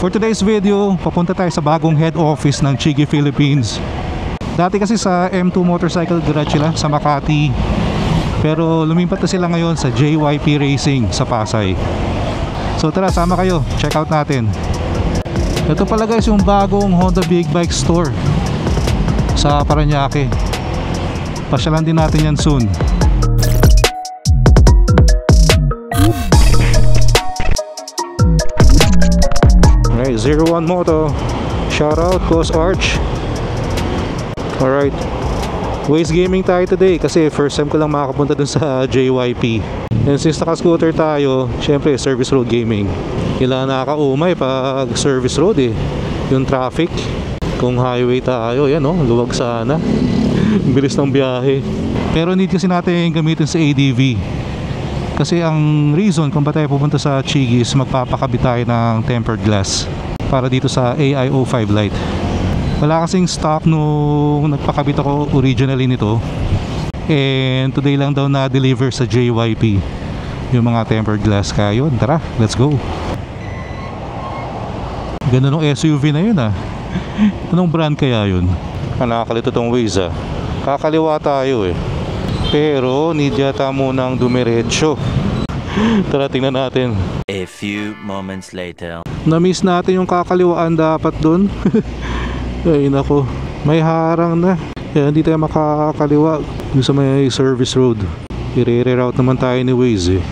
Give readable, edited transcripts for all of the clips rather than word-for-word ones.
For today's video, papunta tayo sa bagong head office ng Chigi Philippines. Dati kasi sa M2 Motorcycle Garage sila sa Makati, pero lumipat na sila ngayon sa JYP Racing sa Pasay. So tara, sama kayo, check out natin. Ito pala guys yung bagong Honda Big Bike Store sa Parañaque. Pasyalan din natin yan soon. Alright, 01 Moto. Shoutout, Cos Arch. Alright, Waze Gaming tayo today kasi first time ko lang makapunta dun sa JYP. And since naka-scooter tayo, syempre service road gaming. Kailangan nakakaumay pag service road eh. Yung traffic. Kung highway tayo, yan oh, luwag sana. Bilis ng biyahe. Pero need kasi natin gamitin sa ADV. Kasi ang reason kung ba tayo pupunta sa Chigi is magpapakabit tayo ng tempered glass para dito sa AIO5 light. Wala kasing stock nung nagpakabit ako originally nito. And today lang daw na-deliver sa JYP yung mga tempered glass. Kaya yun, tara, let's go. Ganda nung SUV na yun ah. Anong brand kaya yun? Nakakalito tong Waze ah. Kakaliwa tayo eh. Pero need yata munang dumiretso. Tara, tingnan natin. A few moments later. Na-miss natin yung kakaliwaan dapat dun. Ay nako, may harang na. Kaya hindi tayo makakaliwa dun sa may service road. I-reroute naman tayo ni Waze eh.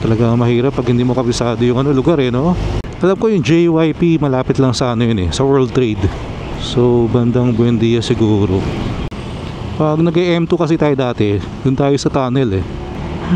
Talaga mahirap pag hindi mo kabisado yung lugar eh, no? Alam ko yung JYP malapit lang sa yun eh, sa World Trade. So bandang Buendia siguro. Pag nag-M2 kasi tayo dati, dun tayo sa tunnel eh.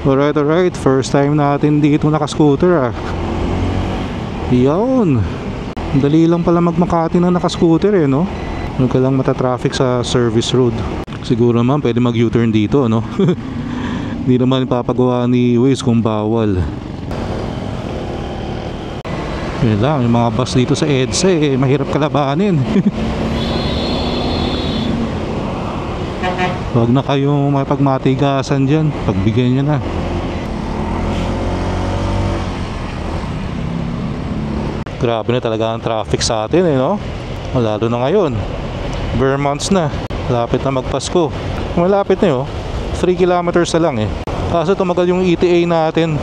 Alright, first time natin dito naka-scooter ah. Yun. Dali lang pala mag-Makati na naka-scooter eh, no? Huwag ka lang matatraffic sa service road. Siguro naman pwede mag-U-turn dito, no? Hindi naman ipapagawa ni Waze kung bawal. Yun lang, yung mga bus dito sa EDSA eh, mahirap kalabanin. Huwag na kayong mapagmatigasan dyan, pagbigyan nyo na. Grabe na talaga ang traffic sa atin eh, no? Lalo na ngayon, bare months na, malapit na magpasko. Malapit na yun, 3 kilometers na lang eh. Kaso tumagal yung ETA natin.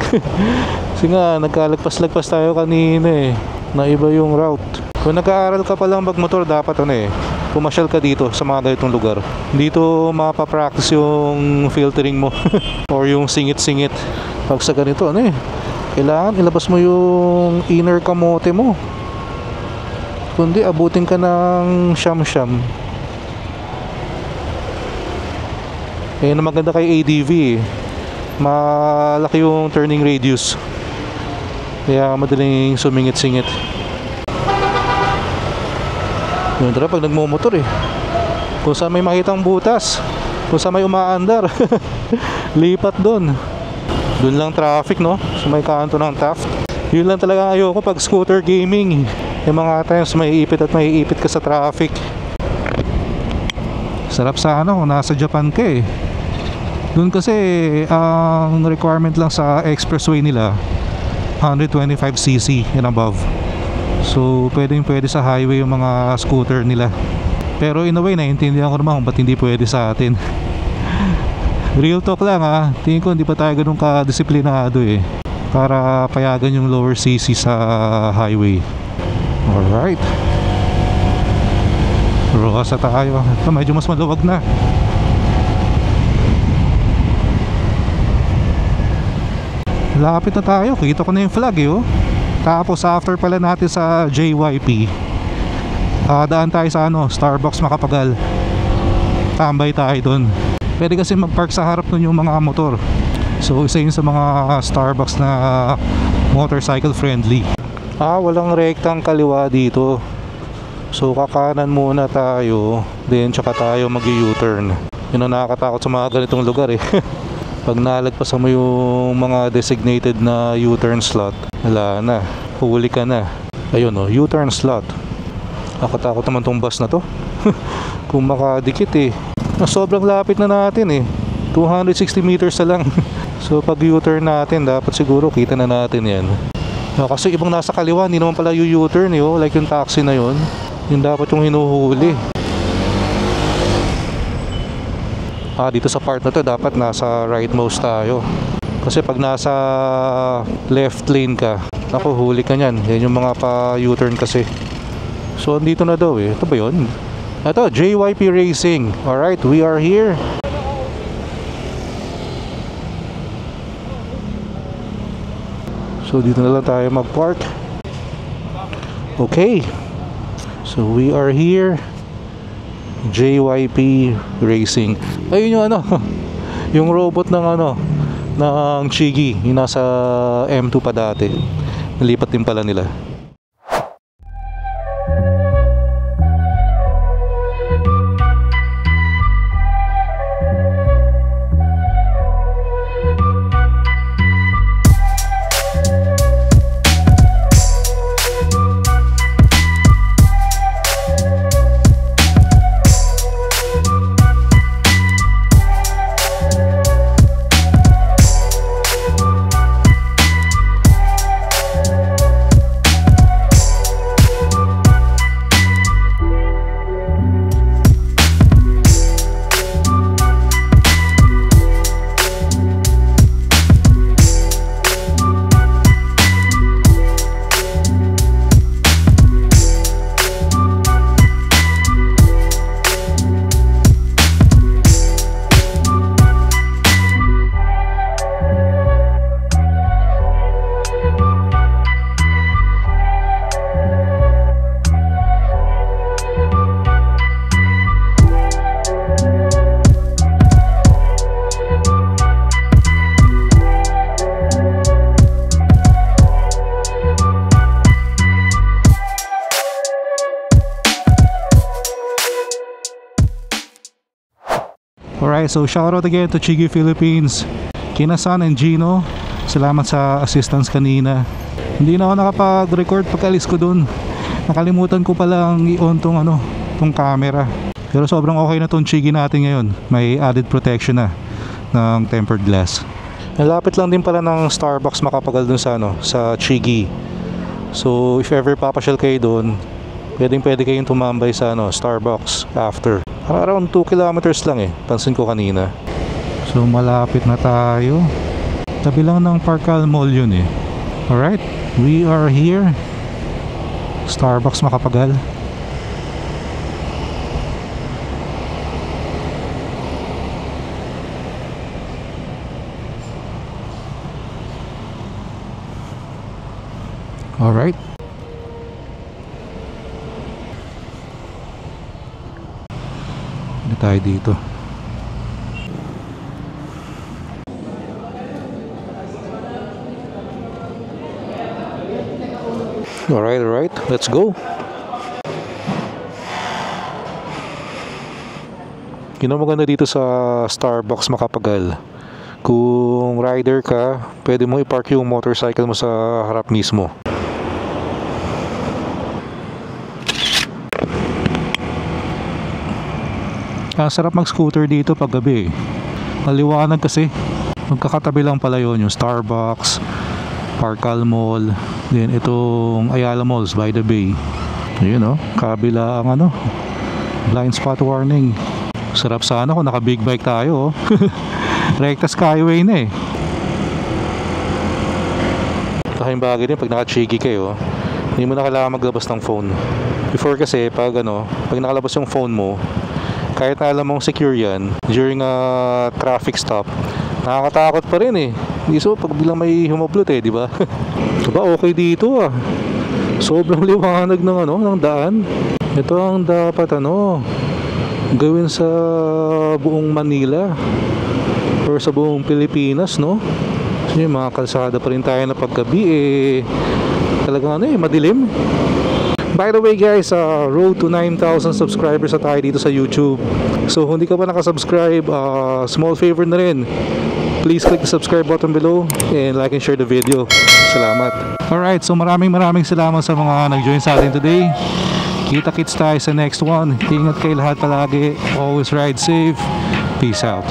Kasi nga, nagkalagpas-lagpas tayo kanina eh. Naiba yung route. Kung nag-aaral ka pa lang magmotor, dapat pumasyal ka dito sa mga ganitong lugar. Dito mapapractice yung filtering mo or yung singit-singit. Pag sa ganito, kailangan ilabas mo yung inner kamote mo. Kundi abutin ka ng siyam-siyam. Eh, na maganda kay ADV malaki yung turning radius. Kaya madaling sumingit-singit. Yun tara pag nagmumotor eh. Kung saan may makitang butas, kung saan may umaandar, lipat doon. Doon lang traffic, no? Sa may kanto ng Taft. Yun lang talaga ayoko pag scooter gaming. Yung mga times may ipit at may ipit ka sa traffic. Sarap sa kung nasa Japan ka eh. Doon kasi ang requirement lang sa expressway nila 125cc and above. So pwede sa highway yung mga scooter nila. Pero in a way naiintindihan ko naman kung ba't hindi pwede sa atin. Real talk lang tingin ko hindi pa tayo ganun ka-disiplinado eh para payagan yung lower cc sa highway. Alright, Rosa tayo. Ito medyo mas maluwag na. Lapit na tayo, kita ko na yung flag eh oh. Tapos after pala natin sa JYP, daan tayo sa Starbucks Makapagal. Tambay tayo dun. Pwede kasi mag-park sa harap nun yung mga motor. So isa yun sa mga Starbucks na motorcycle friendly. Walang rektang kaliwa dito. So kakanan muna tayo, then tsaka tayo mag-U-turn. Yun ang nakakatakot sa mga ganitong lugar eh. Pag nalagpasan mo yung mga designated na U-turn slot, wala na, huli ka na. Ayun U-turn slot. Nakatakot naman tong bus na to. Kung makadikit eh. Sobrang lapit na natin eh, 260 meters na lang. So pag U-turn natin, dapat siguro kita na natin yan. Kasi ibang nasa kaliwa, hindi naman pala yung U-turn eh, oh. Like yung taxi na yun, yung dapat yung hinuhuli. Dito sa part na to dapat nasa rightmost tayo. Kasi pag nasa left lane ka, naku, huli ka nyan. Yan yung mga pa U-turn kasi. So andito na daw eh. Ito ba yun? Ito, JYP Racing. Alright, we are here. So dito na lang tayo mag-park. Okay. So we are here. JYP Racing. Ayun yung ano, yung robot ng ano, ng Chigi, yung nasa M2 pa dati. Nalipat din pala nila. Alright, so shoutout again to Chigi Philippines, Kina-san and Gino. Salamat sa assistance kanina. Hindi na ako nakapag-record pagkalis ko dun. Nakalimutan ko palang i-on tong camera. Pero sobrang okay na tong Chigi natin ngayon. May added protection na ng tempered glass. Nalapit lang din pala ng Starbucks Macapagal dun sa sa Chigi. So if ever papasyal kayo dun, pwede kayong tumambay sa Starbucks after. Around 2 kilometers lang eh, pansin ko kanina. So malapit na tayo. Tabi lang ng Parkal Mall yun eh. Alright, we are here. Starbucks Macapagal. Alright. Tayo dito. Alright, let's go. Yun ang maganda dito sa Starbucks Macapagal. Kung rider ka, pwede mo i-park yung motorcycle mo sa harap mismo. Ang sarap mag-scooter dito pag gabi. Maliwanag kasi. Magkakatabi lang pala yun, yung Starbucks, Parkal Mall, then itong Ayala Malls by the Bay. Ayun kabila ang blind spot warning. Sarap sana kung naka big bike tayo. Recta Skyway na eh. Laking bagay din pag naka-Chigi kayo, hindi mo na kailangan maglabas ng phone. Before kasi pag nakalabas yung phone mo, kahit na alam mong secure yan, during a traffic stop, nakakatakot pa rin eh. Hindi so pag bilang may humablot eh, di ba? Diba okay dito ah. Sobrang liwanag ng daan. Ito ang dapat gawin sa buong Manila or sa buong Pilipinas, no? Kasi mga kalsada pa rin tayo na paggabi eh. Talagang madilim. By the way guys, road to 9,000 subscribers na tayo dito sa YouTube. So kung hindi ka pa nakasubscribe, small favor na rin. Please click the subscribe button below and like and share the video. Salamat. Alright, so maraming salamat sa mga nag-join sa atin today. Kita-kits tayo sa next one. Ingat kayo lahat palagi. Always ride safe. Peace out.